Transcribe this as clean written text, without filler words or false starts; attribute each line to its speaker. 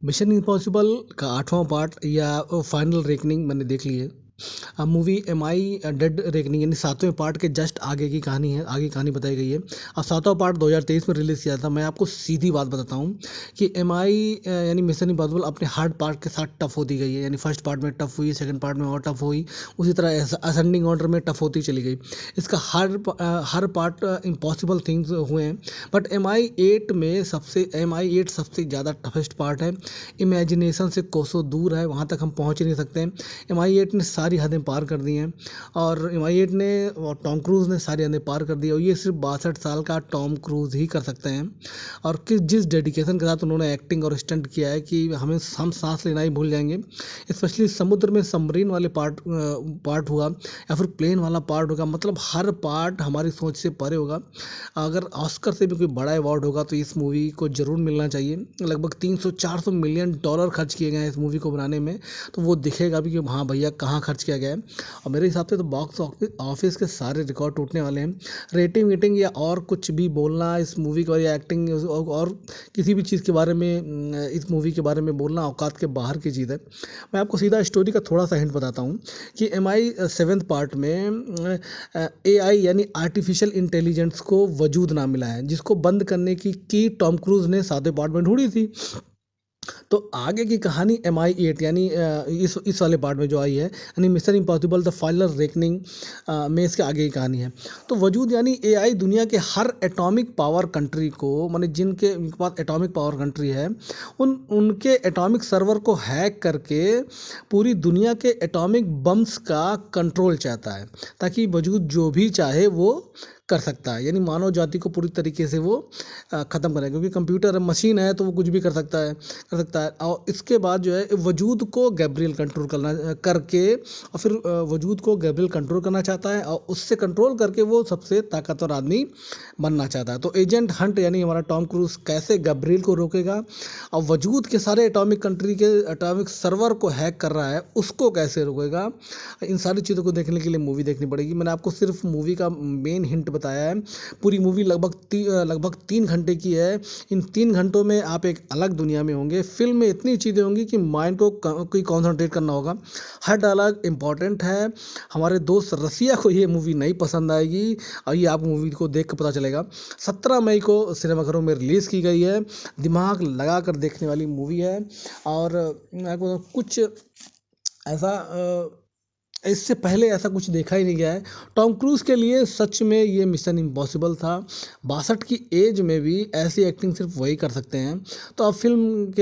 Speaker 1: Mission impossible का 8वां part या final reckoning मैंने देख ली है। मूवी MI डेड रेकनिंग यानी 7वें पार्ट के जस्ट आगे की कहानी है, आगे कहानी बताई गई है। और 7वां पार्ट 2023 में रिलीज़ किया था। मैं आपको सीधी बात बताता हूँ कि MI यानी मिशन इम्पॉसिबल अपने हार्ड पार्ट के साथ टफ होती गई है। यानी फर्स्ट पार्ट में टफ हुई, सेकंड पार्ट में और टफ हुई, उसी तरह असेंडिंग ऑर्डर में टफ होती चली गई। इसका हर पार्ट इम्पॉसिबल थिंग्स हुए हैं, बट MI8 सबसे ज़्यादा टफेस्ट पार्ट है। इमेजिनेशन से कोसों दूर है, वहाँ तक हम पहुँच ही नहीं सकते। MI8 ने सारी हदें पार कर दी हैं, और MI8 ने और टॉम क्रूज़ ने सारी हदें पार कर दी, और ये सिर्फ 62 साल का टॉम क्रूज़ ही कर सकते हैं। और जिस डेडिकेशन के साथ उन्होंने एक्टिंग और स्टंट किया है कि हम सांस लेना ही भूल जाएंगे। स्पेशली समुद्र में सबमरीन वाले पार्ट हुआ या फिर प्लेन वाला पार्ट होगा, मतलब हर पार्ट हमारी सोच से परे होगा। अगर ऑस्कर से भी कोई बड़ा अवार्ड होगा तो इस मूवी को ज़रूर मिलना चाहिए। लगभग 300-400 मिलियन डॉलर खर्च किए गए हैं इस मूवी को बनाने में, तो वो दिखेगा भी कि हाँ भैया कहाँ खर्च किया गया है। और मेरे हिसाब से तो बॉक्स ऑफिस के सारे रिकॉर्ड टूटने वाले हैं। रेटिंग वेटिंग या और कुछ भी बोलना इस मूवी का, या एक्टिंग और किसी भी चीज़ के बारे में, इस मूवी के बारे में बोलना औकात के बाहर की चीज़ है। मैं आपको सीधा स्टोरी का थोड़ा सा हिंट बताता हूँ कि MI 7th पार्ट में AI यानी आर्टिफिशियल इंटेलिजेंस को वजूद ना मिला है, जिसको बंद करने की टॉम क्रूज ने 7वें पार्ट में ढूंढी थी। तो आगे की कहानी MI8 यानी इस वाले पार्ट में जो आई है, यानी mission impossible the final reckoning में इसके आगे की कहानी है। तो वजूद यानी AI दुनिया के हर एटॉमिक पावर कंट्री को, माने जिनके पास एटॉमिक पावर कंट्री है, उनके एटॉमिक सर्वर को हैक करके पूरी दुनिया के एटॉमिक बम्स का कंट्रोल चाहता है, ताकि वजूद जो भी चाहे वो कर सकता है। यानी मानव जाति को पूरी तरीके से वो ख़त्म करेगा, क्योंकि कंप्यूटर मशीन है तो वो कुछ भी कर सकता है। और इसके बाद जो है वजूद को गैब्रियल कंट्रोल करके, और फिर वजूद को गैब्रियल कंट्रोल करना चाहता है, और उससे कंट्रोल करके वो सबसे ताकतवर आदमी बनना चाहता है। तो एजेंट हंट यानी हमारा टॉम क्रूज कैसे गैब्रियल को रोकेगा, और वजूद के सारे एटॉमिक कंट्री के एटॉमिक सर्वर को हैक कर रहा है उसको कैसे रोकेगा, इन सारी चीज़ों को देखने के लिए मूवी देखनी पड़ेगी। मैंने आपको सिर्फ मूवी का मेन हिंट बताया है। पूरी मूवी लगभग 3 घंटे की है। इन 3 घंटों में आप एक अलग दुनिया में होंगे। फिल्म में इतनी चीज़ें होंगी कि माइंड को कोई कॉन्सेंट्रेट करना होगा। हर डायलॉग इम्पॉर्टेंट है। हमारे दोस्त रसिया को ये मूवी नहीं पसंद आएगी, और ये आप मूवी को देख कर पता चलेगा। 17 मई को सिनेमाघरों में रिलीज़ की गई है। दिमाग लगा कर देखने वाली मूवी है। और मैं आपको कुछ ऐसा इससे पहले ऐसा कुछ देखा ही नहीं गया है। टॉम क्रूज़ के लिए सच में ये मिशन इम्पॉसिबल था। 62 की एज में भी ऐसी एक्टिंग सिर्फ वही कर सकते हैं। तो अब फिल्म के